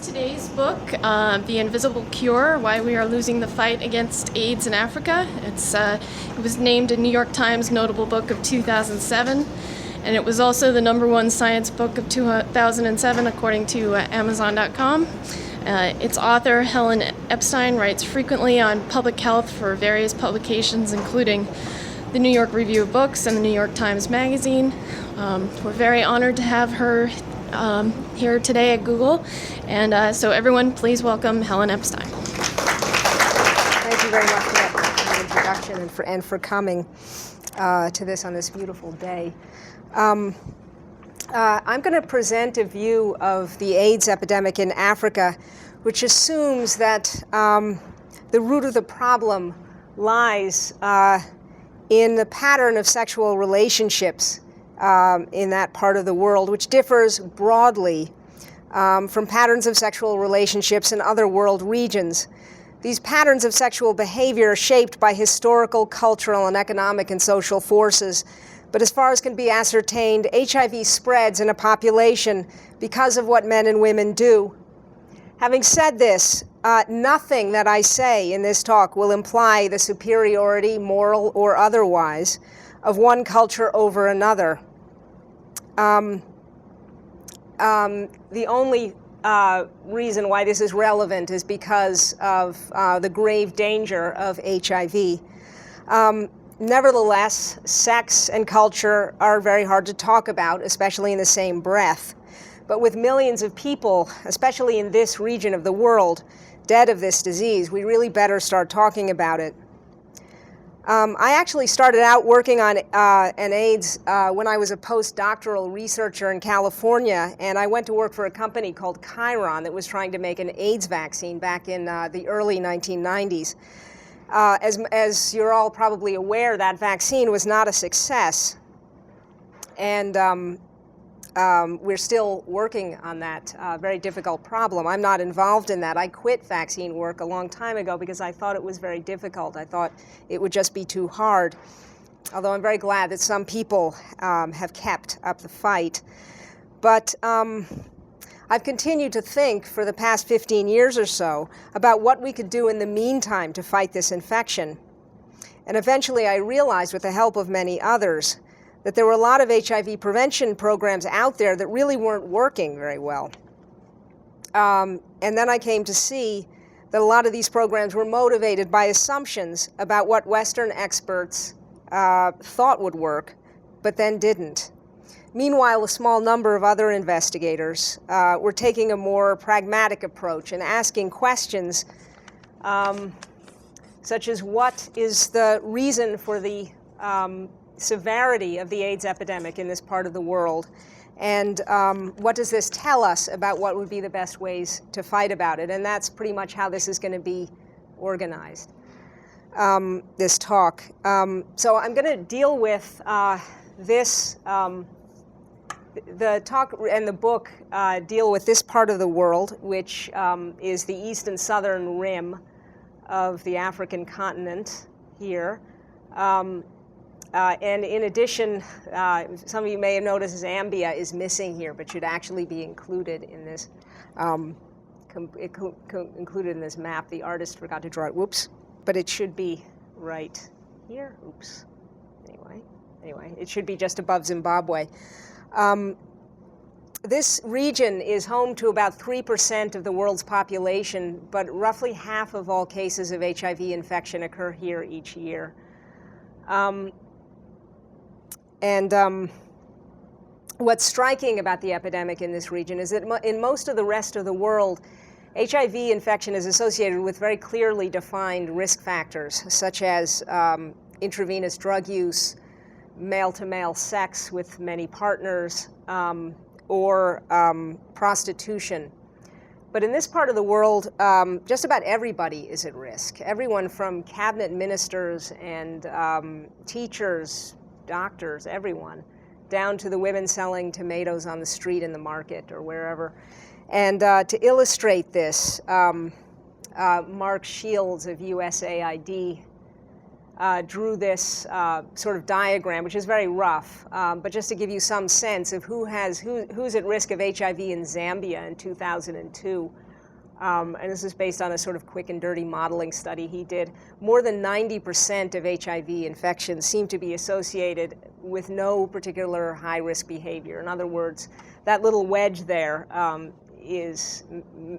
today's book, The Invisible Cure, Why We Are Losing the Fight Against AIDS in Africa. It was named a New York Times Notable Book of 2007, and it was also the #1 science book of 2007 according to Amazon.com. Its author, Helen Epstein, writes frequently on public health for various publications, including the New York Review of Books and the New York Times Magazine. We're very honored to have her here today at Google, and so everyone, please welcome Helen Epstein. Thank you very much for that introduction and for coming to this on this beautiful day. I'm going to present a view of the AIDS epidemic in Africa, which assumes that the root of the problem lies in the pattern of sexual relationships in that part of the world, which differs broadly from patterns of sexual relationships in other world regions. These patterns of sexual behavior are shaped by historical, cultural, and economic and social forces. But as far as can be ascertained, HIV spreads in a population because of what men and women do. Having said this, nothing that I say in this talk will imply the superiority, moral or otherwise, of one culture over another. The only reason why this is relevant is because of the grave danger of HIV. Nevertheless, sex and culture are very hard to talk about, especially in the same breath. But with millions of people, especially in this region of the world, dead of this disease, we really better start talking about it. I actually started out working on an AIDS when I was a postdoctoral researcher in California, and I went to work for a company called Chiron that was trying to make an AIDS vaccine back in the early 1990s. As you're all probably aware, that vaccine was not a success, and we're still working on that very difficult problem. I'm not involved in that. I quit vaccine work a long time ago because I thought it was very difficult. I thought it would just be too hard, although I'm very glad that some people have kept up the fight. But I've continued to think for the past 15 years or so about what we could do in the meantime to fight this infection. And eventually I realized, with the help of many others, that there were a lot of HIV prevention programs out there that really weren't working very well. And then I came to see that a lot of these programs were motivated by assumptions about what Western experts thought would work, but then didn't. Meanwhile, a small number of other investigators were taking a more pragmatic approach and asking questions such as, what is the reason for the severity of the AIDS epidemic in this part of the world, and what does this tell us about what would be the best ways to fight about it? And that's pretty much how this is going to be organized, this talk. So I'm going to deal with this. The talk and the book deal with this part of the world, which is the east and southern rim of the African continent here. And in addition, some of you may have noticed Zambia is missing here, but should actually be included in this included in this map. The artist forgot to draw it. Whoops! But it should be right here. Oops. Anyway, it should be just above Zimbabwe. This region is home to about 3% of the world's population, but roughly half of all cases of HIV infection occur here each year. What's striking about the epidemic in this region is that in most of the rest of the world, HIV infection is associated with very clearly defined risk factors, such as intravenous drug use, male-to-male sex with many partners, or prostitution. But in this part of the world, just about everybody is at risk. Everyone from cabinet ministers and teachers, doctors, everyone, down to the women selling tomatoes on the street in the market or wherever. And to illustrate this, Mark Shields of USAID drew this sort of diagram, which is very rough, but just to give you some sense of who's at risk of HIV in Zambia in 2002. and this is based on a sort of quick and dirty modeling study he did. More than 90% of HIV infections seem to be associated with no particular high-risk behavior. In other words, that little wedge there is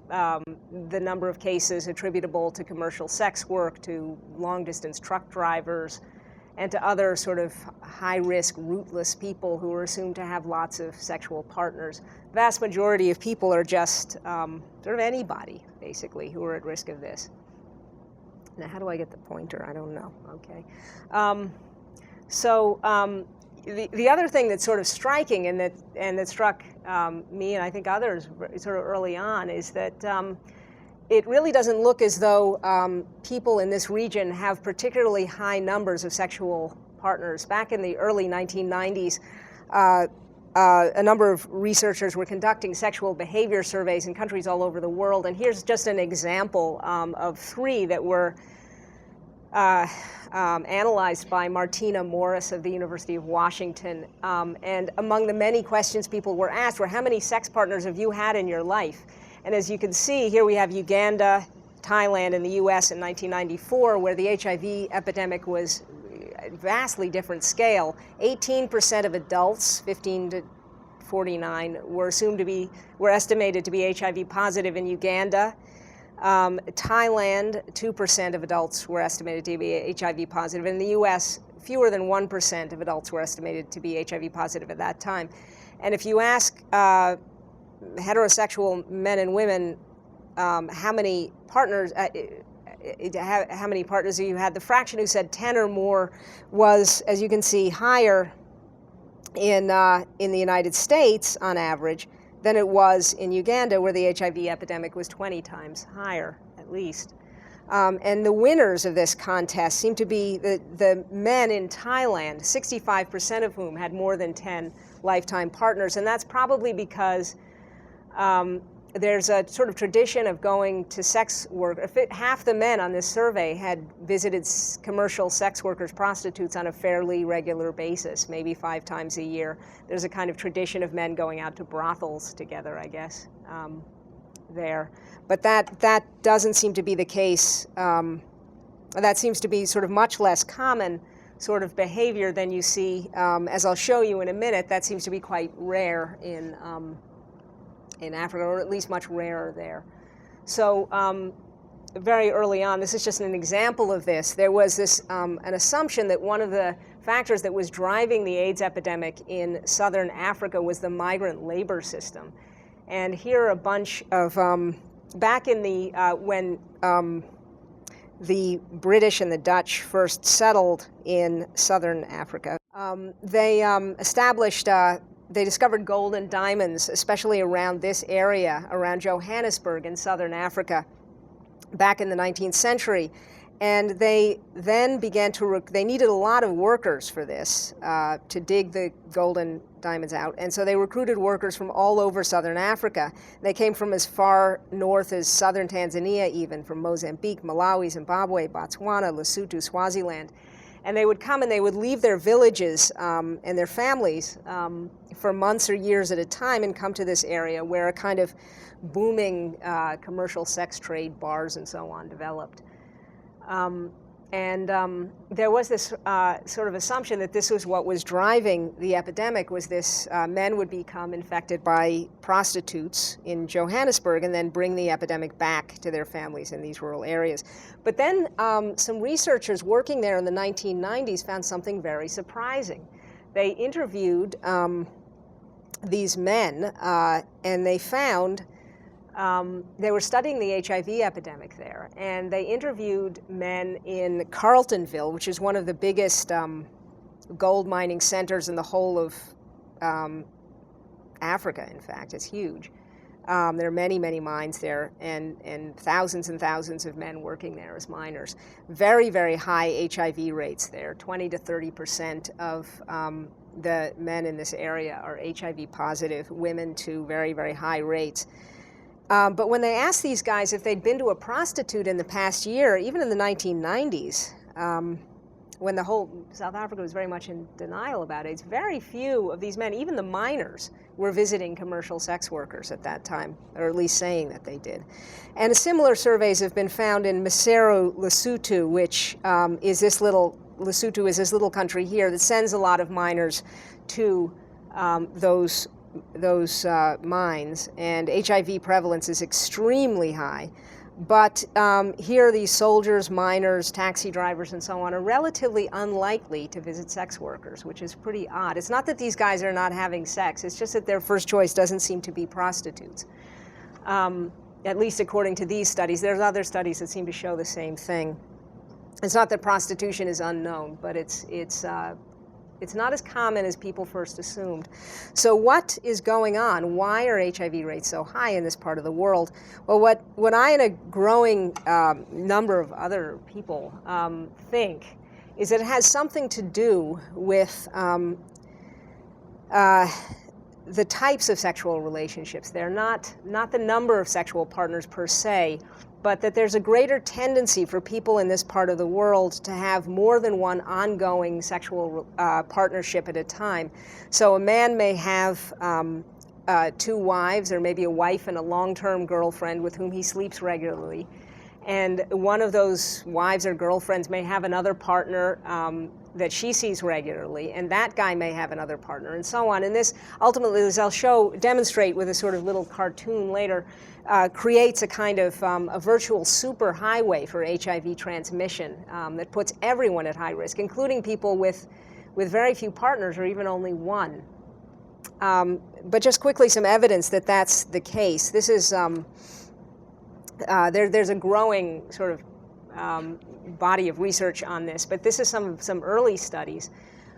the number of cases attributable to commercial sex work, to long-distance truck drivers, and to other sort of high-risk, rootless people who are assumed to have lots of sexual partners. The vast majority of people are just sort of anybody, basically, who are at risk of this. Now, how do I get the pointer? I don't know. Okay. The other thing that's sort of striking and that struck me and I think others sort of early on is that it really doesn't look as though people in this region have particularly high numbers of sexual partners. Back in the early 1990s, a number of researchers were conducting sexual behavior surveys in countries all over the world, and here's just an example of 3 that were analyzed by Martina Morris of the University of Washington. And among the many questions people were asked were, how many sex partners have you had in your life? And as you can see, here we have Uganda, Thailand, and the US in 1994, where the HIV epidemic was a vastly different scale. 18% of adults, 15 to 49, were estimated to be HIV positive in Uganda. Thailand, 2% of adults were estimated to be HIV positive. In the US, fewer than 1% of adults were estimated to be HIV positive at that time. And if you ask heterosexual men and women how many partners have you had, the fraction who said 10 or more was, as you can see, higher in the United States on average than it was in Uganda, where the HIV epidemic was 20 times higher, at least. And the winners of this contest seem to be the men in Thailand, 65% of whom had more than 10 lifetime partners. And that's probably because there's a sort of tradition of going to sex work. Half the men on this survey had visited commercial sex workers, prostitutes, on a fairly regular basis, maybe 5 times a year. There's a kind of tradition of men going out to brothels together, I guess, there. But that doesn't seem to be the case. That seems to be sort of much less common sort of behavior than you see, as I'll show you in a minute. That seems to be quite rare in Africa, or at least much rarer there. So very early on, this is just an example of this, there was this an assumption that one of the factors that was driving the AIDS epidemic in southern Africa was the migrant labor system. And here are a bunch of, back in the, when the British and the Dutch first settled in southern Africa, they discovered gold and diamonds, especially around this area, around Johannesburg in southern Africa, back in the 19th century. And they then began to, they needed a lot of workers for this, to dig the gold and diamonds out. And so they recruited workers from all over southern Africa. They came from as far north as southern Tanzania, even from Mozambique, Malawi, Zimbabwe, Botswana, Lesotho, Swaziland. And they would come and they would leave their villages and their families for months or years at a time and come to this area where a kind of booming commercial sex trade, bars and so on, developed. There was this sort of assumption that this was what was driving the epidemic, was this men would become infected by prostitutes in Johannesburg and then bring the epidemic back to their families in these rural areas. But then some researchers working there in the 1990s found something very surprising. They interviewed these men and they found they were studying the HIV epidemic there, and they interviewed men in Carletonville, which is one of the biggest gold mining centers in the whole of Africa, in fact. It's huge. There are many, many mines there, and thousands of men working there as miners. Very, very high HIV rates there. 20 to 30% of the men in this area are HIV positive, women to very, very high rates. But when they asked these guys if they'd been to a prostitute in the past year, even in the 1990s, when the whole South Africa was very much in denial about AIDS, very few of these men, even the minors, were visiting commercial sex workers at that time, or at least saying that they did. And similar surveys have been found in Maseru, Lesotho, which Lesotho is this little country here that sends a lot of minors to those mines, and HIV prevalence is extremely high. But here, these soldiers, miners, taxi drivers, and so on are relatively unlikely to visit sex workers, which is pretty odd. It's not that these guys are not having sex, it's just that their first choice doesn't seem to be prostitutes. At least according to these studies. There's other studies that seem to show the same thing. It's not that prostitution is unknown, but it's not as common as people first assumed. So what is going on? Why are HIV rates so high in this part of the world? Well, what I and a growing number of other people think is that it has something to do with the types of sexual relationships. They're not the number of sexual partners per se, but that there's a greater tendency for people in this part of the world to have more than one ongoing sexual partnership at a time. So a man may have 2 wives, or maybe a wife and a long-term girlfriend with whom he sleeps regularly. And one of those wives or girlfriends may have another partner that she sees regularly, and that guy may have another partner, and so on. And this ultimately, as I'll demonstrate with a sort of little cartoon later, creates a kind of a virtual superhighway for HIV transmission that puts everyone at high risk, including people with very few partners or even only one. But just quickly, some evidence that that's the case. This is there's a growing sort of body of research on this, but this is some early studies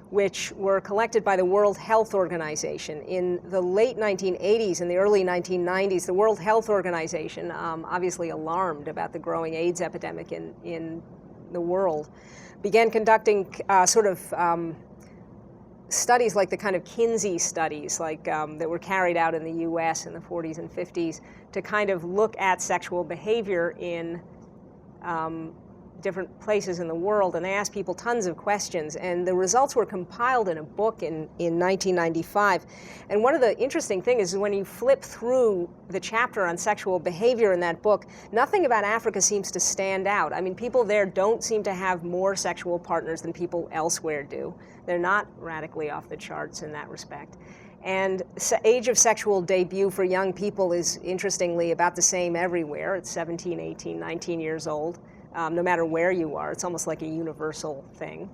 which were collected by the World Health Organization in the late 1980s and the early 1990s. The World Health Organization, obviously alarmed about the growing AIDS epidemic in the world, began conducting studies like the kind of Kinsey studies that were carried out in the US in the 40s and 50s to kind of look at sexual behavior in different places in the world, and they asked people tons of questions, and the results were compiled in a book in 1995. And one of the interesting things is when you flip through the chapter on sexual behavior in that book, nothing about Africa seems to stand out. I mean, people there don't seem to have more sexual partners than people elsewhere do. They're not radically off the charts in that respect. And age of sexual debut for young people is, interestingly, about the same everywhere. It's 17, 18, 19 years old. No matter where you are. It's almost like a universal thing.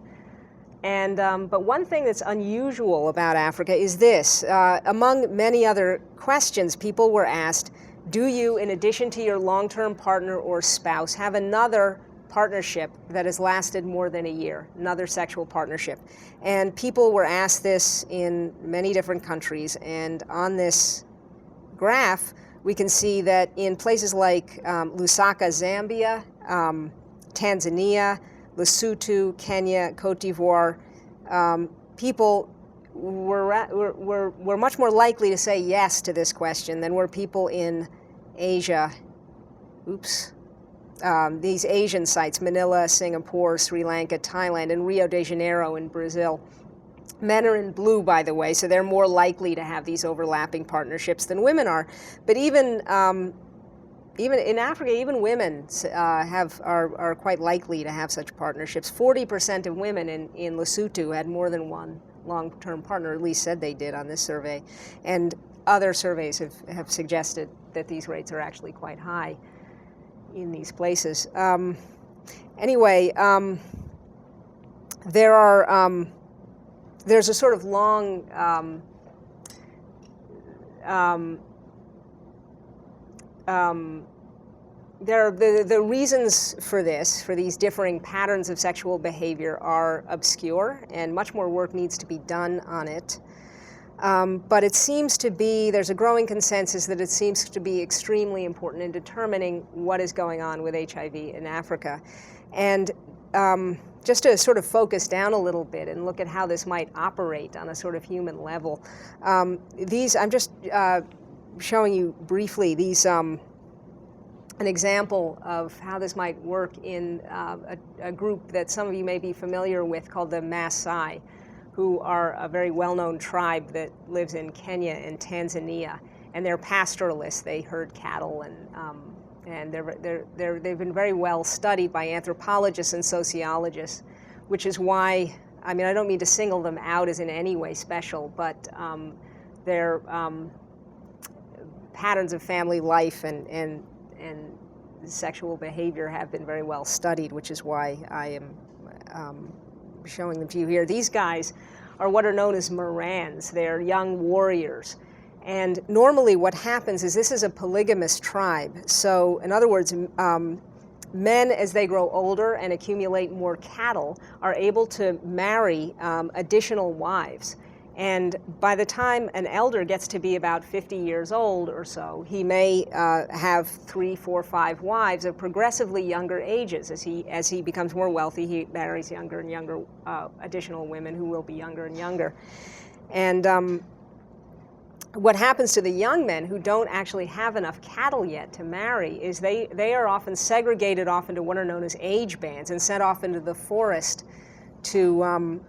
And but one thing that's unusual about Africa is this. Among many other questions, people were asked, do you, in addition to your long-term partner or spouse, have another partnership that has lasted more than a year, another sexual partnership? And people were asked this in many different countries. And on this graph, we can see that in places like Lusaka, Zambia, Tanzania, Lesotho, Kenya, Cote d'Ivoire, people were much more likely to say yes to this question than were people in Asia. These Asian sites, Manila, Singapore, Sri Lanka, Thailand, and Rio de Janeiro in Brazil. Men are in blue, by the way, so they're more likely to have these overlapping partnerships than women are. But even in Africa, even women are quite likely to have such partnerships. 40% of women in Lesotho had more than one long-term partner, at least said they did on this survey. And other surveys have suggested that these rates are actually quite high in these places. There's a sort of long the reasons for these differing patterns of sexual behavior are obscure, and much more work needs to be done on it. But it seems to be, there's a growing consensus that it seems to be extremely important in determining what is going on with HIV in Africa. And just to sort of focus down a little bit and look at how this might operate on a sort of human level, I'm just showing you briefly these an example of how this might work in a group that some of you may be familiar with called the Maasai, who are a very well-known tribe that lives in Kenya and Tanzania. And they're pastoralists. They herd cattle, and they've been very well studied by anthropologists and sociologists, which is why, I mean, I don't mean to single them out as in any way special, but their patterns of family life and sexual behavior have been very well studied, which is why I am showing them to you here. These guys are what are known as Morans. They're young warriors. And normally what happens is this is a polygamous tribe. So in other words, men, as they grow older and accumulate more cattle, are able to marry additional wives. And by the time an elder gets to be about 50 years old or so, he may have 3, 4, 5 wives of progressively younger ages. As he becomes more wealthy, he marries younger and younger additional women who will be younger and younger. And what happens to the young men who don't actually have enough cattle yet to marry is they are often segregated off into what are known as age bands and sent off into the forest to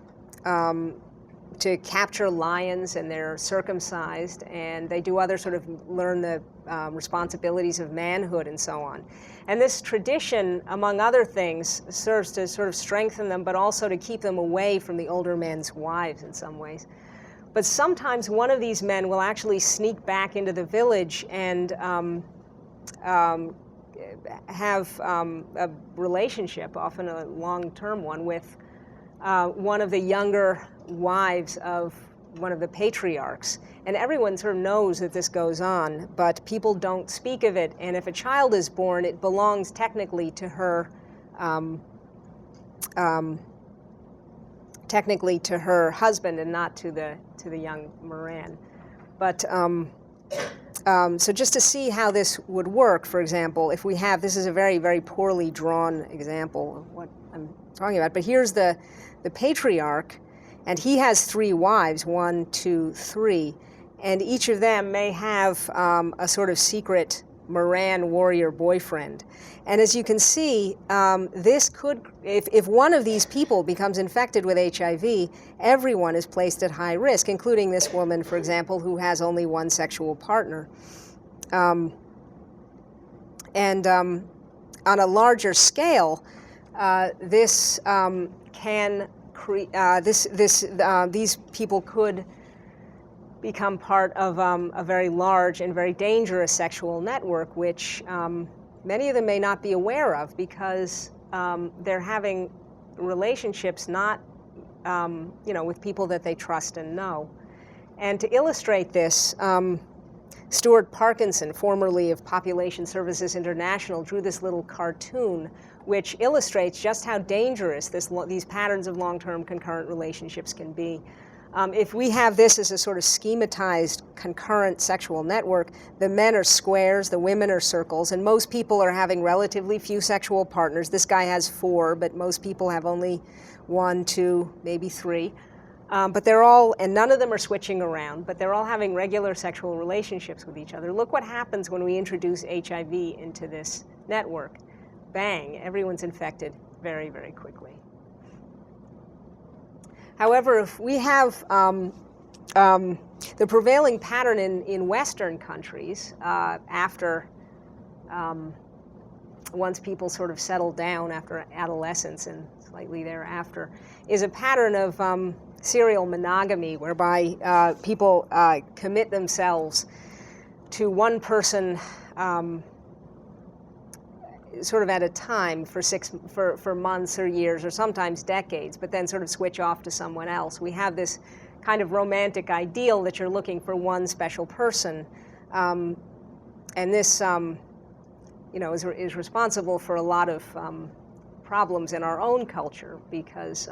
capture lions, and they're circumcised, and they do other sort of learn the responsibilities of manhood and so on. And this tradition, among other things, serves to sort of strengthen them, but also to keep them away from the older men's wives in some ways. But sometimes one of these men will actually sneak back into the village and have a relationship, often a long-term one, with one of the younger wives of one of the patriarchs. And everyone sort of knows that this goes on, but people don't speak of it. And if a child is born, it belongs technically to her husband and not to the young Moran. But so just to see how this would work, for example, if we have, this is a very, very poorly drawn example of what I'm talking about, but here's the patriarch, and he has 3 wives, 1, 2, 3, and each of them may have a sort of secret Moran warrior boyfriend. And as you can see, this could, if one of these people becomes infected with HIV, everyone is placed at high risk, including this woman, for example, who has only one sexual partner. And on a larger scale, this can these people could become part of a very large and very dangerous sexual network, which many of them may not be aware of because they're having relationships not, with people that they trust and know. And to illustrate this, Stuart Parkinson, formerly of Population Services International, drew this little cartoon which illustrates just how dangerous these patterns of long-term concurrent relationships can be. If we have this as a sort of schematized concurrent sexual network, the men are squares, the women are circles, and most people are having relatively few sexual partners. This guy has 4, but most people have only 1, 2, maybe 3. But they're all, and none of them are switching around, but they're all having regular sexual relationships with each other. Look what happens when we introduce HIV into this network. Bang, everyone's infected very, very quickly. However, if we have the prevailing pattern in Western countries after, once people sort of settle down after adolescence and slightly thereafter, is a pattern of serial monogamy, whereby people commit themselves to one person sort of at a time for months or years or sometimes decades, but then sort of switch off to someone else. We have this kind of romantic ideal that you're looking for one special person, and this is responsible for a lot of problems in our own culture because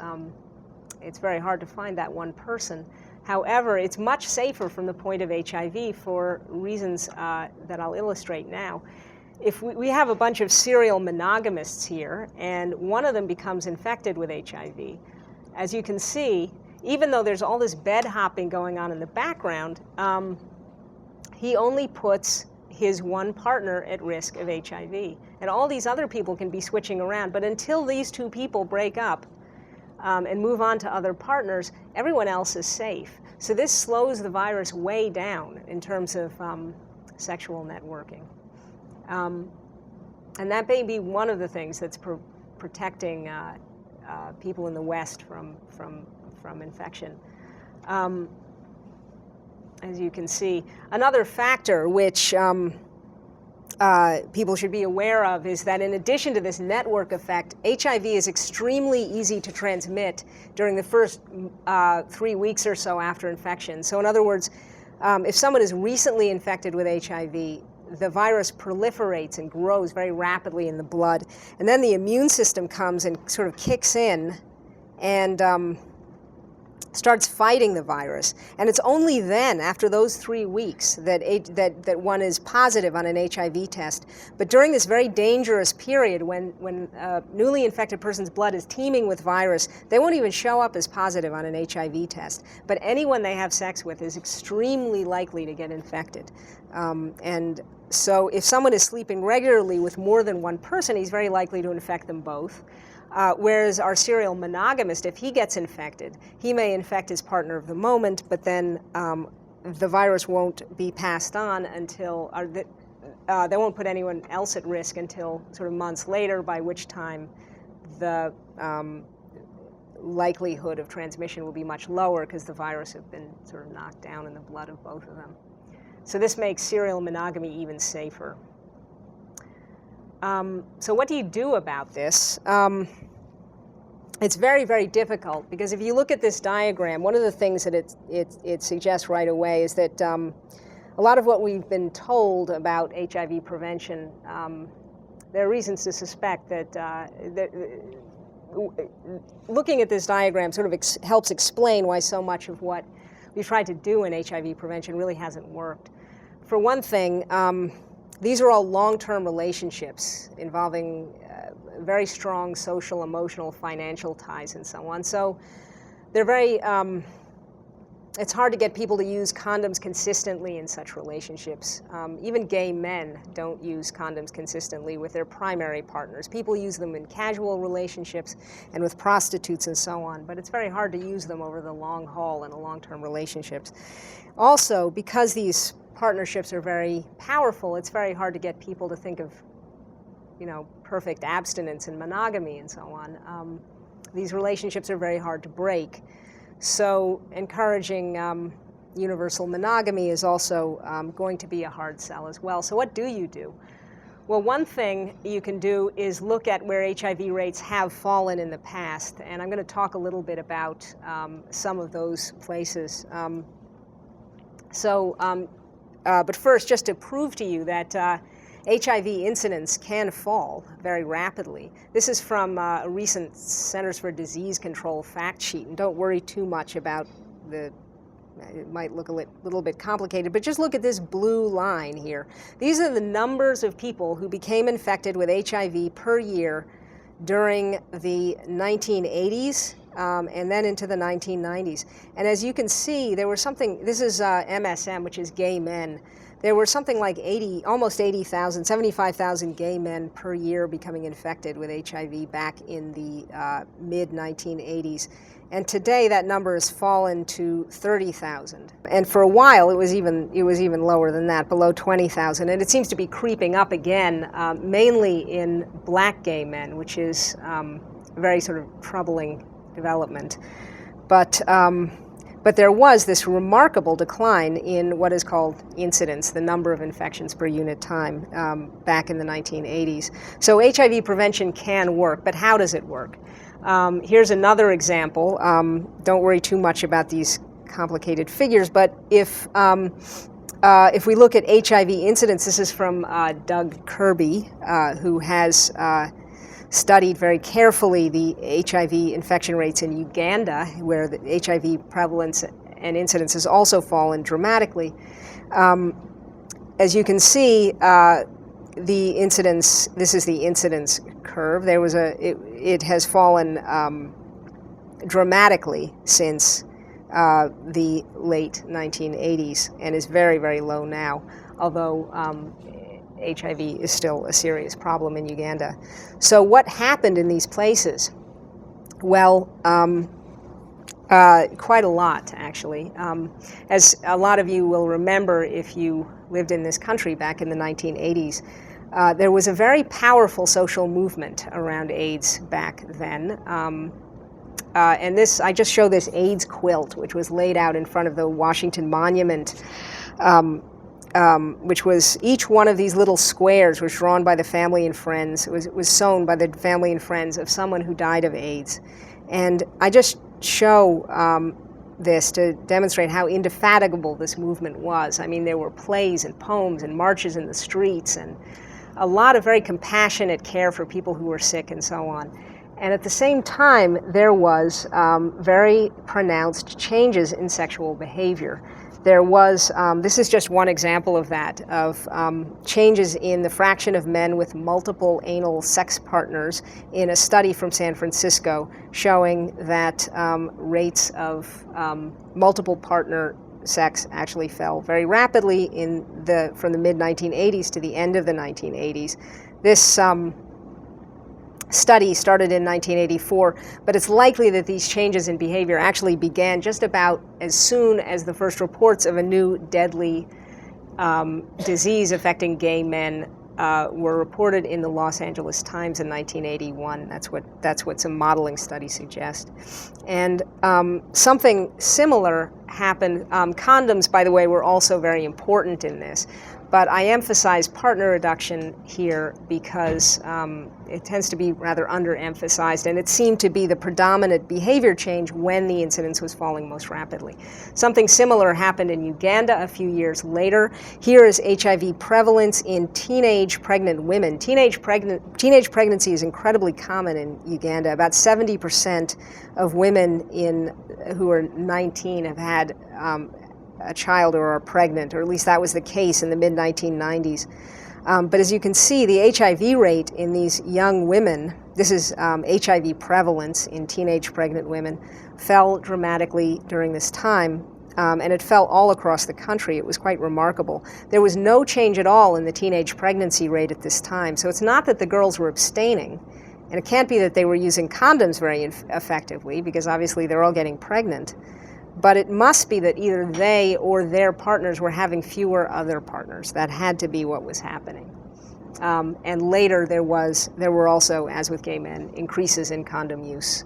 it's very hard to find that one person. However, it's much safer from the point of HIV for reasons that I'll illustrate now. If we have a bunch of serial monogamists here, and one of them becomes infected with HIV, as you can see, even though there's all this bed hopping going on in the background, he only puts his one partner at risk of HIV. And all these other people can be switching around, but until these two people break up and move on to other partners, everyone else is safe. So this slows the virus way down in terms of sexual networking. And that may be one of the things that's protecting people in the West from infection. As you can see, another factor which people should be aware of is that in addition to this network effect, HIV is extremely easy to transmit during the first 3 weeks or so after infection. So in other words, if someone is recently infected with HIV, the virus proliferates and grows very rapidly in the blood. And then the immune system comes and sort of kicks in and starts fighting the virus. And it's only then, after those 3 weeks, that one is positive on an HIV test. But during this very dangerous period, when a newly infected person's blood is teeming with virus, they won't even show up as positive on an HIV test. But anyone they have sex with is extremely likely to get infected. And so if someone is sleeping regularly with more than one person, he's very likely to infect them both. Whereas our serial monogamist, if he gets infected, he may infect his partner of the moment, but then the virus won't be passed on until, they won't put anyone else at risk until sort of months later, by which time the likelihood of transmission will be much lower because the virus have been sort of knocked down in the blood of both of them. So this makes serial monogamy even safer. So what do you do about this? It's very, very difficult, because if you look at this diagram, one of the things that it suggests right away is that a lot of what we've been told about HIV prevention, there are reasons to suspect that, looking at this diagram sort of helps explain why so much of what we've tried to do in HIV prevention really hasn't worked. For one thing, these are all long-term relationships involving very strong social, emotional, financial ties and so on. So they're very, it's hard to get people to use condoms consistently in such relationships. Even gay men don't use condoms consistently with their primary partners. People use them in casual relationships and with prostitutes and so on, but it's very hard to use them over the long haul in a long-term relationships. Also, because these partnerships are very powerful, it's very hard to get people to think of, perfect abstinence and monogamy and so on. These relationships are very hard to break. So encouraging universal monogamy is also going to be a hard sell as well. So what do you do? Well, one thing you can do is look at where HIV rates have fallen in the past, and I'm going to talk a little bit about some of those places. But first, just to prove to you that HIV incidence can fall very rapidly. This is from a recent Centers for Disease Control fact sheet, and don't worry too much about it might look a little bit complicated, but just look at this blue line here. These are the numbers of people who became infected with HIV per year during the 1980s and then into the 1990s. And as you can see, there was something, this is MSM, which is gay men. There were something like almost 80,000, 75,000 gay men per year becoming infected with HIV back in the mid-1980s. And today that number has fallen to 30,000. And for a while it was even lower than that, below 20,000. And it seems to be creeping up again, mainly in black gay men, which is a very sort of troubling development. But there was this remarkable decline in what is called incidence, the number of infections per unit time, back in the 1980s. So HIV prevention can work, but how does it work? Here's another example. Don't worry too much about these complicated figures, but if we look at HIV incidence, this is from Doug Kirby, who has studied very carefully the HIV infection rates in Uganda, where the HIV prevalence and incidence has also fallen dramatically. As you can see, the incidence, this is the incidence curve. It has fallen dramatically since the late 1980s and is very, very low now. although HIV is still a serious problem in Uganda. So what happened in these places? Well, quite a lot, actually. As a lot of you will remember if you lived in this country back in the 1980s, there was a very powerful social movement around AIDS back then. And this, I just show this AIDS quilt, which was laid out in front of the Washington Monument, which was, each one of these little squares was drawn by the family and friends. It was sewn by the family and friends of someone who died of AIDS. And I just show this to demonstrate how indefatigable this movement was. I mean, there were plays and poems and marches in the streets and a lot of very compassionate care for people who were sick and so on. And at the same time, there was very pronounced changes in sexual behavior. There was, this is just one example of that, of changes in the fraction of men with multiple anal sex partners in a study from San Francisco showing that rates of multiple partner sex actually fell very rapidly from the mid-1980s to the end of the 1980s. This study started in 1984, but it's likely that these changes in behavior actually began just about as soon as the first reports of a new deadly disease affecting gay men were reported in the Los Angeles Times in 1981. That's what some modeling studies suggest. And something similar happened. Condoms, by the way, were also very important in this. But I emphasize partner reduction here because it tends to be rather underemphasized, and it seemed to be the predominant behavior change when the incidence was falling most rapidly. Something similar happened in Uganda a few years later. Here is HIV prevalence in teenage pregnant women. Teenage pregnancy is incredibly common in Uganda. About 70% of women who are 19 have had a child or are pregnant, or at least that was the case in the mid-1990s. But as you can see, the HIV rate in these young women, this is HIV prevalence in teenage pregnant women, fell dramatically during this time, and it fell all across the country. It was quite remarkable. There was no change at all in the teenage pregnancy rate at this time, so it's not that the girls were abstaining, and it can't be that they were using condoms very effectively, because obviously they're all getting pregnant. But it must be that either they or their partners were having fewer other partners. That had to be what was happening. And later there were also, as with gay men, increases in condom use.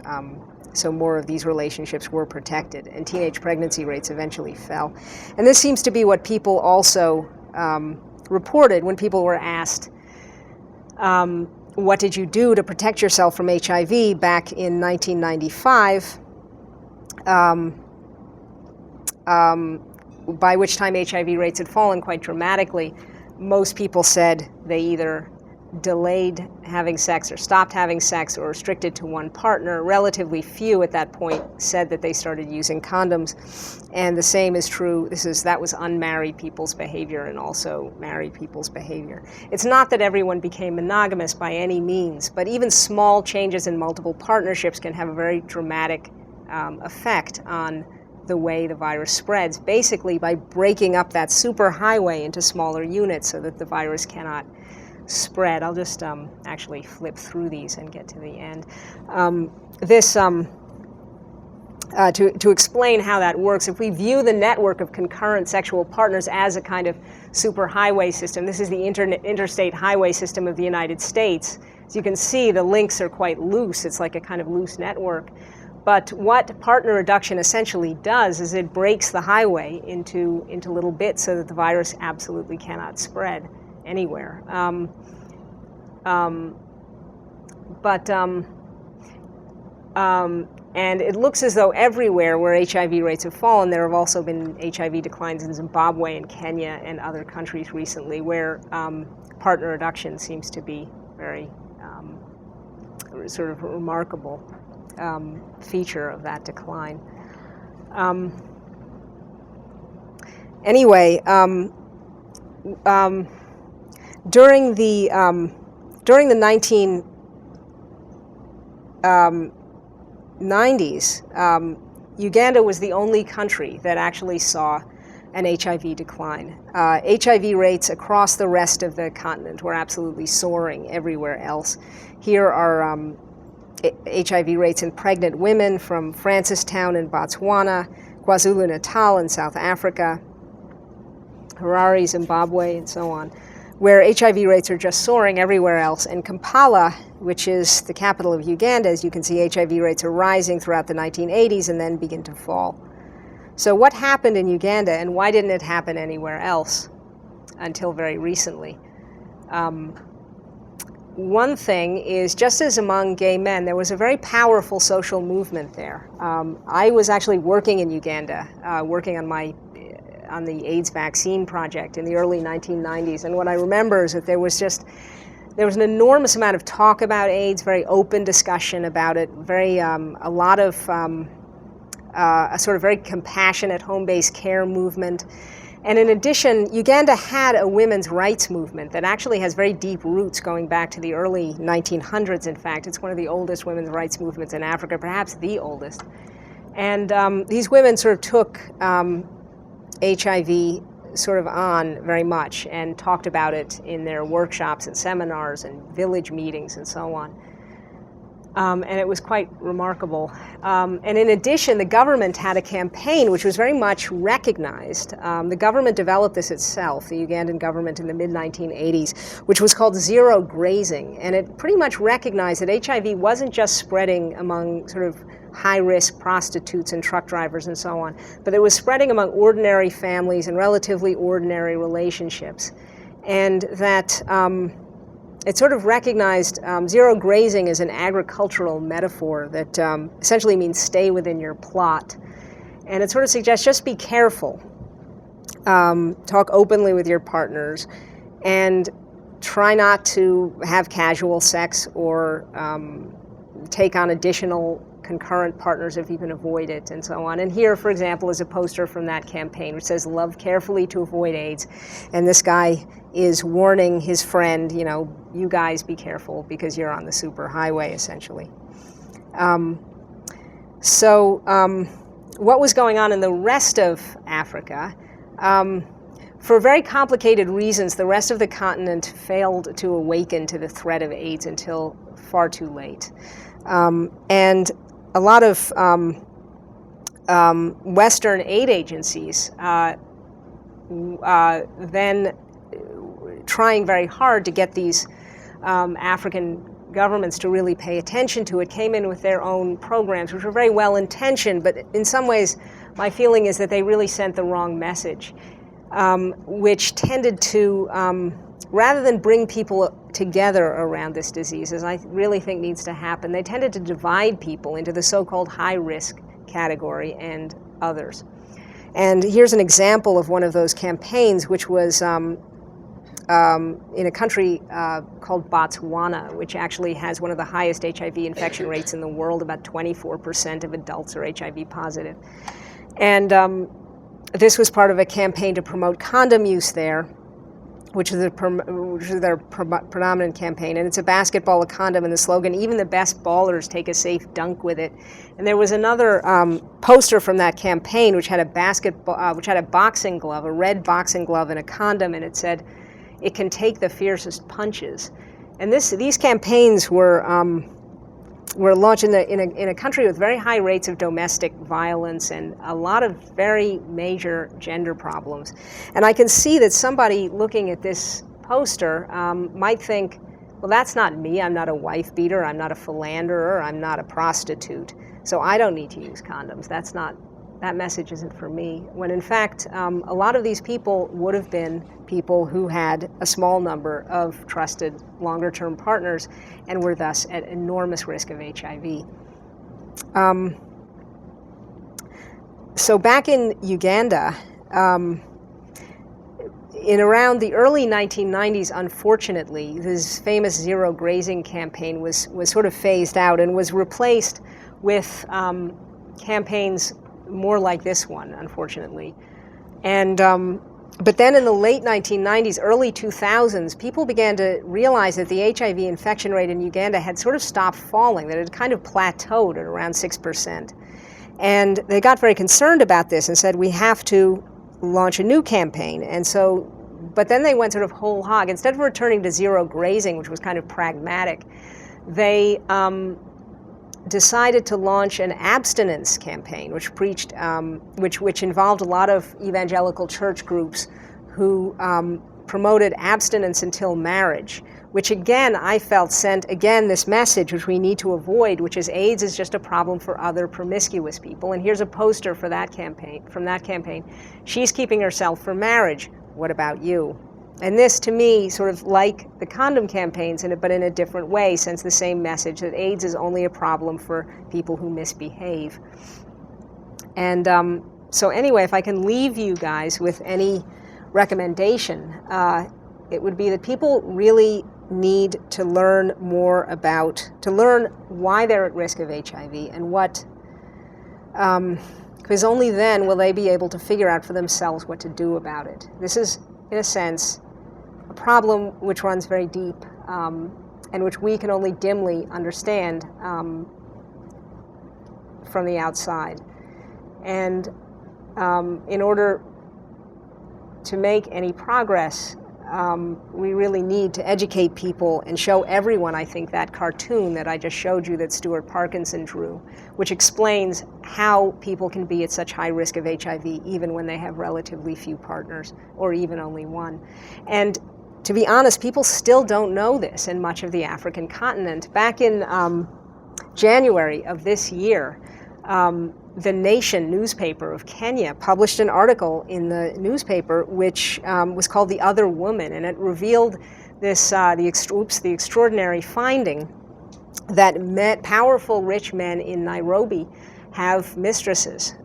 So more of these relationships were protected, and teenage pregnancy rates eventually fell. And this seems to be what people also reported when people were asked, what did you do to protect yourself from HIV back in 1995? By which time HIV rates had fallen quite dramatically. Most people said they either delayed having sex or stopped having sex or restricted to one partner. Relatively few at that point said that they started using condoms. And the same is true, that was unmarried people's behavior and also married people's behavior. It's not that everyone became monogamous by any means, but even small changes in multiple partnerships can have a very dramatic effect on the way the virus spreads, basically by breaking up that superhighway into smaller units so that the virus cannot spread. I'll just actually flip through these and get to the end. To explain how that works, if we view the network of concurrent sexual partners as a kind of superhighway system, this is the interstate highway system of the United States. As you can see, the links are quite loose. It's like a kind of loose network. But what partner reduction essentially does is it breaks the highway into little bits so that the virus absolutely cannot spread anywhere. And it looks as though everywhere where HIV rates have fallen, there have also been HIV declines in Zimbabwe and Kenya and other countries recently where partner reduction seems to be very sort of remarkable feature of that decline. Anyway, during the 1990s, Uganda was the only country that actually saw and HIV decline. HIV rates across the rest of the continent were absolutely soaring everywhere else. Here are HIV rates in pregnant women from Francistown in Botswana, KwaZulu-Natal in South Africa, Harare, Zimbabwe, and so on, where HIV rates are just soaring everywhere else. And Kampala, which is the capital of Uganda, as you can see, HIV rates are rising throughout the 1980s and then begin to fall. So what happened in Uganda, and why didn't it happen anywhere else until very recently? One thing is, just as among gay men, there was a very powerful social movement there. I was actually working in Uganda, working on the AIDS vaccine project in the early 1990s, and what I remember is that there was an enormous amount of talk about AIDS, very open discussion about it, a lot of a sort of very compassionate home-based care movement. And in addition, Uganda had a women's rights movement that actually has very deep roots going back to the early 1900s, in fact. It's one of the oldest women's rights movements in Africa, perhaps the oldest. And these women sort of took HIV sort of on very much and talked about it in their workshops and seminars and village meetings and so on. And it was quite remarkable. And in addition, the government had a campaign which was very much recognized. The government developed this itself, the Ugandan government in the mid-1980s, which was called zero grazing. And it pretty much recognized that HIV wasn't just spreading among sort of high-risk prostitutes and truck drivers and so on, but it was spreading among ordinary families and relatively ordinary relationships. And that it sort of recognized zero grazing as an agricultural metaphor that essentially means stay within your plot. And it sort of suggests just be careful, talk openly with your partners, and try not to have casual sex or take on additional concurrent partners if you can avoid it, and so on. And here, for example, is a poster from that campaign which says, "Love carefully to avoid AIDS." And this guy is warning his friend, you guys be careful because you're on the superhighway, essentially. What was going on in the rest of Africa? For very complicated reasons, the rest of the continent failed to awaken to the threat of AIDS until far too late. And a lot of Western aid agencies then trying very hard to get these African governments to really pay attention to it, came in with their own programs, which were very well intentioned, but in some ways my feeling is that they really sent the wrong message, which tended to, rather than bring people together around this disease, as I really think needs to happen, they tended to divide people into the so-called high-risk category and others. And here's an example of one of those campaigns, which was in a country called Botswana, which actually has one of the highest HIV infection rates in the world. About 24% of adults are HIV positive. And this was part of a campaign to promote condom use there, which is their predominant campaign. And it's a basketball of condom, and the slogan, "Even the best ballers take a safe dunk with it." And there was another poster from that campaign which had a boxing glove, a red boxing glove and a condom, and it said, "It can take the fiercest punches." And these campaigns were launched in a country with very high rates of domestic violence and a lot of very major gender problems. And I can see that somebody looking at this poster might think, well, that's not me. I'm not a wife beater. I'm not a philanderer. I'm not a prostitute. So I don't need to use condoms. That message isn't for me. When in fact, a lot of these people would have been people who had a small number of trusted longer-term partners and were thus at enormous risk of HIV. So back in Uganda, in around the early 1990s, unfortunately, this famous zero grazing campaign was sort of phased out and was replaced with campaigns more like this one, unfortunately. And but then in the late 1990s, early 2000s, people began to realize that the HIV infection rate in Uganda had sort of stopped falling, that it had kind of plateaued at around 6%. And they got very concerned about this and said, we have to launch a new campaign. And so, but then they went sort of whole hog. Instead of returning to zero grazing, which was kind of pragmatic, they decided to launch an abstinence campaign, which preached, which involved a lot of evangelical church groups who promoted abstinence until marriage, which again I felt sent again this message which we need to avoid, which is AIDS is just a problem for other promiscuous people. And here's a poster for that campaign, from that campaign. She's keeping herself for marriage. What about you? And this, to me, sort of like the condom campaigns, but in a different way, sends the same message that AIDS is only a problem for people who misbehave. And so anyway, if I can leave you guys with any recommendation, it would be that people really need to learn more about, to learn why they're at risk of HIV and what, because only then will they be able to figure out for themselves what to do about it. This is, in a sense, a problem which runs very deep and which we can only dimly understand from the outside. And in order to make any progress, we really need to educate people and show everyone, I think, that cartoon that I just showed you that Stuart Parkinson drew, which explains how people can be at such high risk of HIV even when they have relatively few partners, or even only one. And to be honest, people still don't know this in much of the African continent. Back in January of this year, the Nation newspaper of Kenya published an article in the newspaper which was called The Other Woman, and it revealed this the extraordinary finding that powerful rich men in Nairobi have mistresses,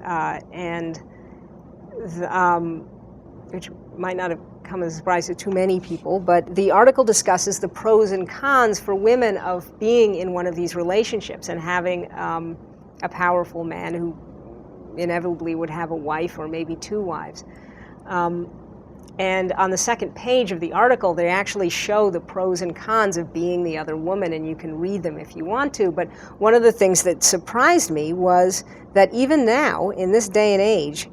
which might not have come as a surprise to too many people, but the article discusses the pros and cons for women of being in one of these relationships and having a powerful man who inevitably would have a wife or maybe two wives. And on the second page of the article, they actually show the pros and cons of being the other woman, and you can read them if you want to. But one of the things that surprised me was that even now, in this day and age,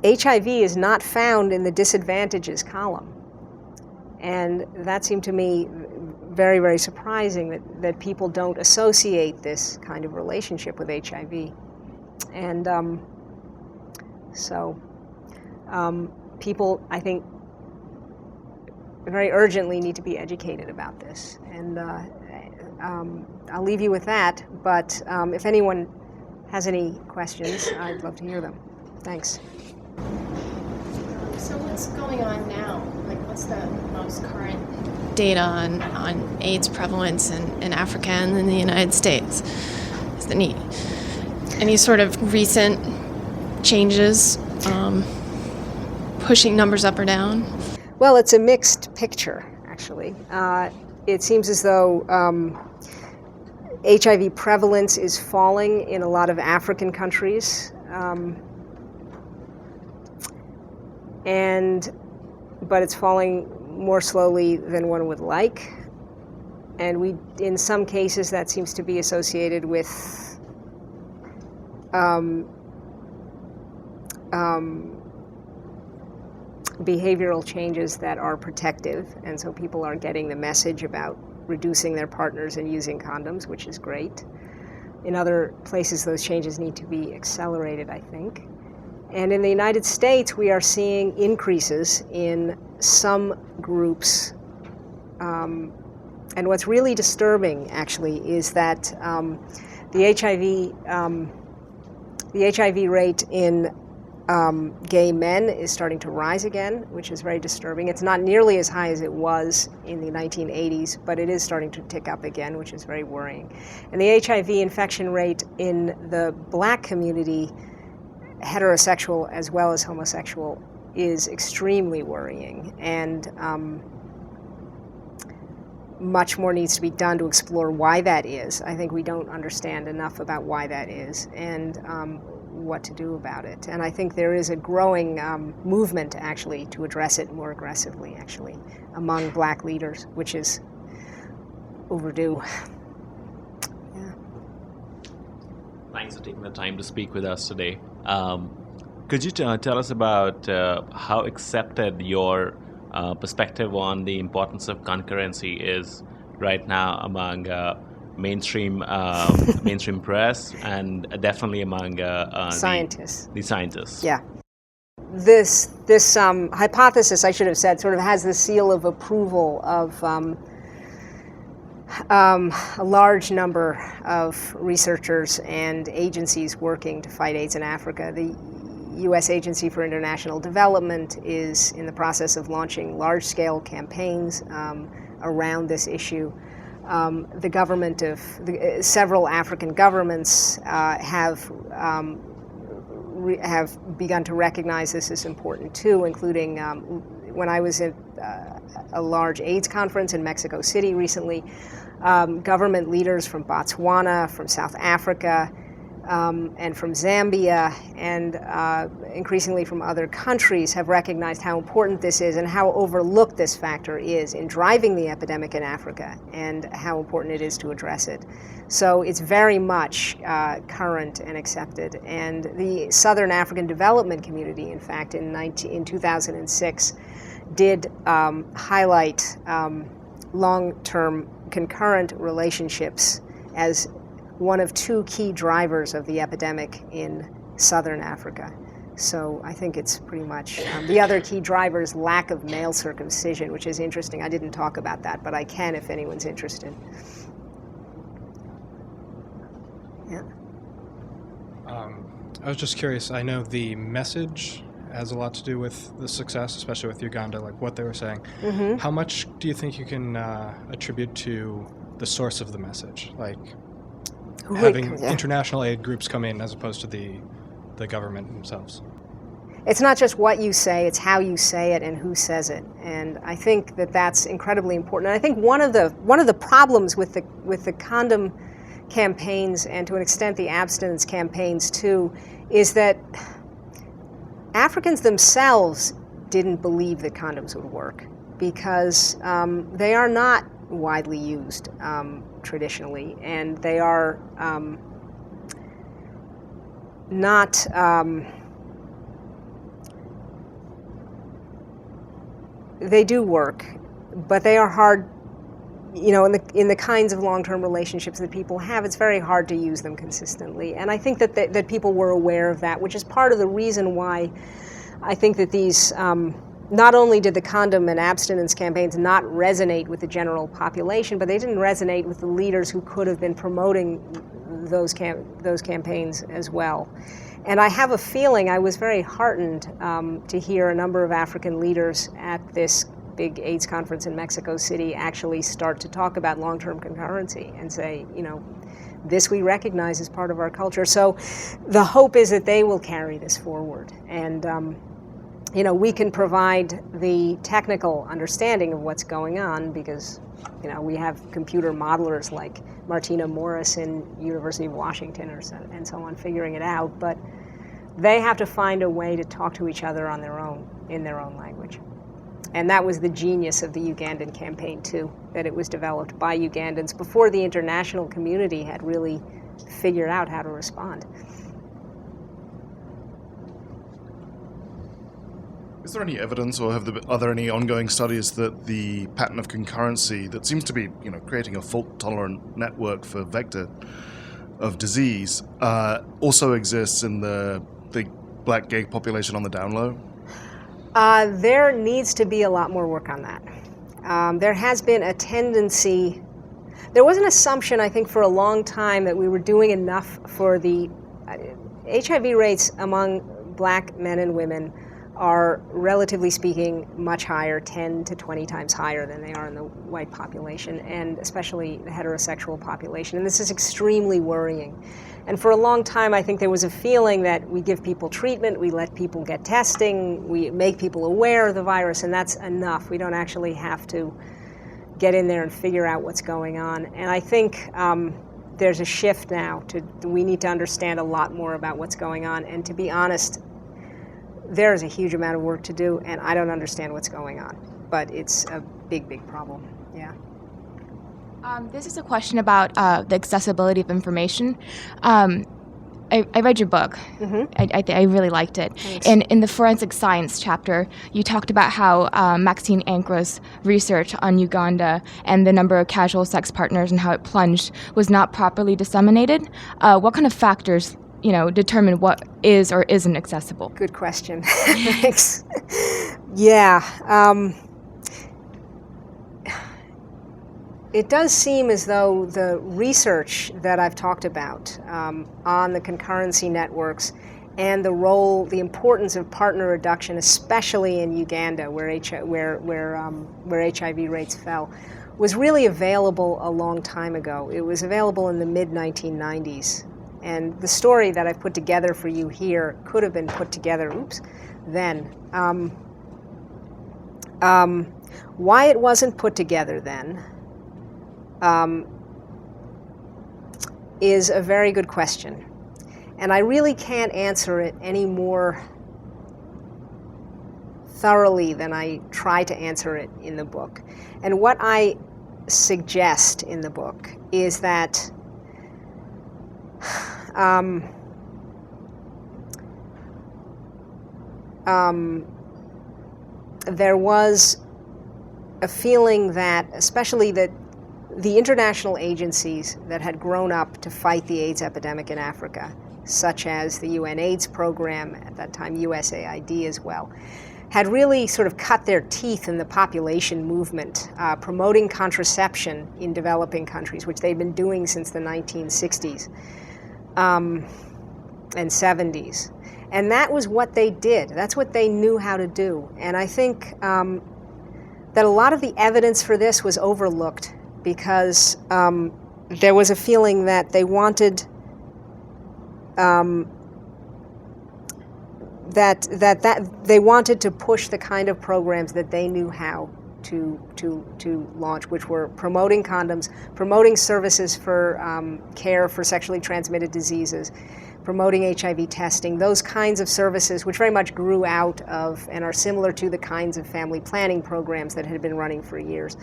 HIV is not found in the disadvantages column. And that seemed to me very, very surprising that people don't associate this kind of relationship with HIV. And people, I think, very urgently need to be educated about this. And I'll leave you with that, but if anyone has any questions, I'd love to hear them. Thanks. So what's going on now? Like, what's the most current data on AIDS prevalence in Africa and in the United States? Is there any sort of recent changes pushing numbers up or down? Well, it's a mixed picture, actually. It seems as though HIV prevalence is falling in a lot of African countries. But it's falling more slowly than one would like. And in some cases, that seems to be associated with behavioral changes that are protective. And so people are getting the message about reducing their partners and using condoms, which is great. In other places, those changes need to be accelerated, I think. And in the United States, we are seeing increases in some groups. And what's really disturbing, actually, is that the HIV rate in gay men is starting to rise again, which is very disturbing. It's not nearly as high as it was in the 1980s, but it is starting to tick up again, which is very worrying. And the HIV infection rate in the Black community, heterosexual as well as homosexual, is extremely worrying, and much more needs to be done to explore why that is. I think we don't understand enough about why that is and what to do about it. And I think there is a growing movement, actually, to address it more aggressively, actually, among Black leaders, which is overdue. Thanks for taking the time to speak with us today. Could you tell us about how accepted your perspective on the importance of concurrency is right now among mainstream press and definitely among Scientists. the scientists? Yeah. This hypothesis, I should have said, sort of has the seal of approval of a large number of researchers and agencies working to fight AIDS in Africa. The U.S. Agency for International Development is in the process of launching large-scale campaigns around this issue. The government of several African governments have begun to recognize this as important too, including when I was at a large AIDS conference in Mexico City recently. Government leaders from Botswana, from South Africa, and from Zambia, and increasingly from other countries have recognized how important this is and how overlooked this factor is in driving the epidemic in Africa and how important it is to address it. So it's very much current and accepted. And the Southern African Development Community, in fact, in 2006, did highlight long-term concurrent relationships as one of two key drivers of the epidemic in Southern Africa. So I think it's pretty much, the other key driver is lack of male circumcision, which is interesting. I didn't talk about that, but I can if anyone's interested. Yeah. I was just curious, I know the message has a lot to do with the success, especially with Uganda, like what they were saying. Mm-hmm. How much do you think you can attribute to the source of the message? Like having international aid groups come in as opposed to the government themselves? It's not just what you say, it's how you say it and who says it. And I think that that's incredibly important. And I think one of the problems with the condom campaigns, and to an extent the abstinence campaigns too, is that Africans themselves didn't believe that condoms would work because they are not widely used traditionally, and they are not they do work, but they are hard. You know, in the kinds of long-term relationships that people have, it's very hard to use them consistently. And I think that people were aware of that, which is part of the reason why I think that these, not only did the condom and abstinence campaigns not resonate with the general population, but they didn't resonate with the leaders who could have been promoting those campaigns as well. And I have a feeling, I was very heartened to hear a number of African leaders at this big AIDS conference in Mexico City actually start to talk about long-term concurrency and say, you know, this we recognize as part of our culture. So the hope is that they will carry this forward. And, you know, we can provide the technical understanding of what's going on because, you know, we have computer modelers like Martina Morris in University of Washington and so on figuring it out. But they have to find a way to talk to each other on their own, in their own language. And that was the genius of the Ugandan campaign, too, that it was developed by Ugandans before the international community had really figured out how to respond. Is there any evidence, or are there any ongoing studies that the pattern of concurrency that seems to be, you know, creating a fault-tolerant network for vector of disease also exists in the black gay population on the down low? There needs to be a lot more work on that. There has been a tendency, there was an assumption, I think, for a long time that we were doing enough for the HIV rates among black men and women are, relatively speaking, much higher, 10 to 20 times higher than they are in the white population, and especially the heterosexual population. And this is extremely worrying. And for a long time, I think there was a feeling that we give people treatment, we let people get testing, we make people aware of the virus, and that's enough. We don't actually have to get in there and figure out what's going on. And I think there's a shift now. We need to understand a lot more about what's going on. And to be honest, there is a huge amount of work to do, and I don't understand what's going on. But it's a big, big problem, yeah. This is a question about the accessibility of information. I read your book. I really liked it. Thanks. And in the forensic science chapter, you talked about how Maxine Ankra's research on Uganda and the number of casual sex partners and how it plunged was not properly disseminated. What kind of factors, determine what is or isn't accessible? Good question. Thanks. Yeah. It does seem as though the research that I've talked about on the concurrency networks and the importance of partner reduction, especially in Uganda, where HIV rates fell, was really available a long time ago. It was available in the mid-1990s. And the story that I've put together for you here could have been put together, then. Why it wasn't put together then is a very good question. And I really can't answer it any more thoroughly than I try to answer it in the book. And what I suggest in the book is that there was a feeling that, especially that the international agencies that had grown up to fight the AIDS epidemic in Africa, such as the UN AIDS program, at that time USAID as well, had really sort of cut their teeth in the population movement, promoting contraception in developing countries, which they'd been doing since the 1960s and 70s. And that was what they did. That's what they knew how to do. And I think that a lot of the evidence for this was overlooked because there was a feeling that they wanted that they wanted to push the kind of programs that they knew how to launch, which were promoting condoms, promoting services for care for sexually transmitted diseases, promoting HIV testing, those kinds of services which very much grew out of and are similar to the kinds of family planning programs that had been running for years.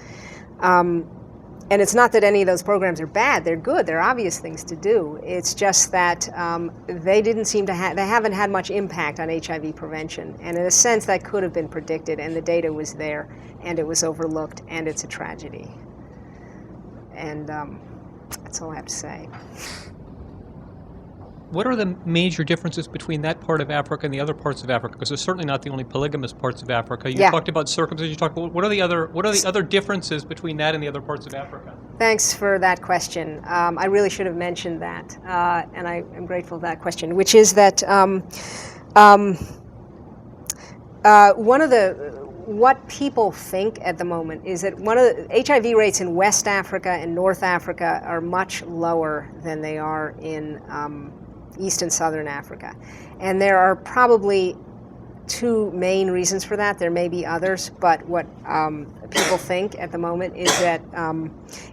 And it's not that any of those programs are bad, they're good, they're obvious things to do. It's just that they didn't seem to they haven't had much impact on HIV prevention. And in a sense that could have been predicted, and the data was there, and it was overlooked, and it's a tragedy. And that's all I have to say. What are the major differences between that part of Africa and the other parts of Africa? Because they're certainly not the only polygamous parts of Africa. You talked about circumcision. You talked about what are the other differences between that and the other parts of Africa? Thanks for that question. I really should have mentioned that, and I am grateful for that question, which is that what people think at the moment is that one of the HIV rates in West Africa and North Africa are much lower than they are in East and Southern Africa. And there are probably two main reasons for that. There may be others, but what people think at the moment is that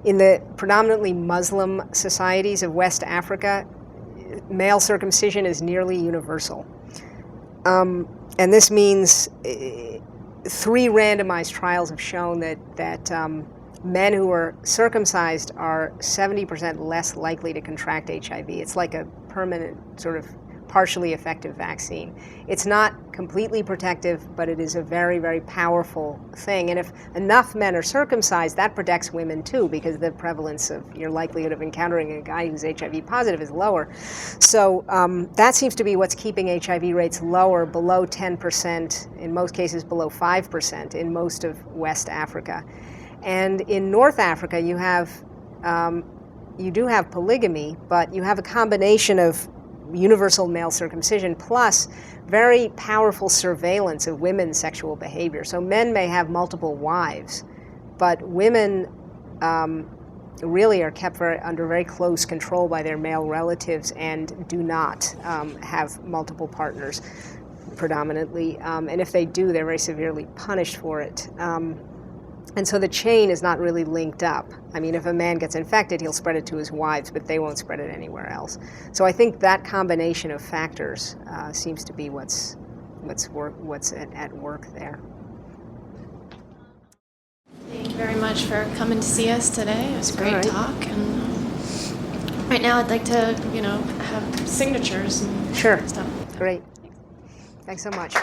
in the predominantly Muslim societies of West Africa, male circumcision is nearly universal. And this means 3 randomized trials have shown that men who are circumcised are 70% less likely to contract HIV. It's like a permanent sort of partially effective vaccine. It's not completely protective, but it is a very, very powerful thing. And if enough men are circumcised, that protects women too, because the prevalence of your likelihood of encountering a guy who's HIV positive is lower. So that seems to be what's keeping HIV rates lower, below 10%, in most cases below 5% in most of West Africa. And in North Africa, you do have polygamy, but you have a combination of universal male circumcision plus very powerful surveillance of women's sexual behavior. So men may have multiple wives, but women really are kept under very close control by their male relatives and do not have multiple partners predominantly. And if they do, they're very severely punished for it. And so the chain is not really linked up. I mean, if a man gets infected, he'll spread it to his wives, but they won't spread it anywhere else. So I think that combination of factors seems to be what's at work there. Thank you very much for coming to see us today. It was a great talk. And right now I'd like to, have signatures and Sure. stuff. Great. Thanks so much.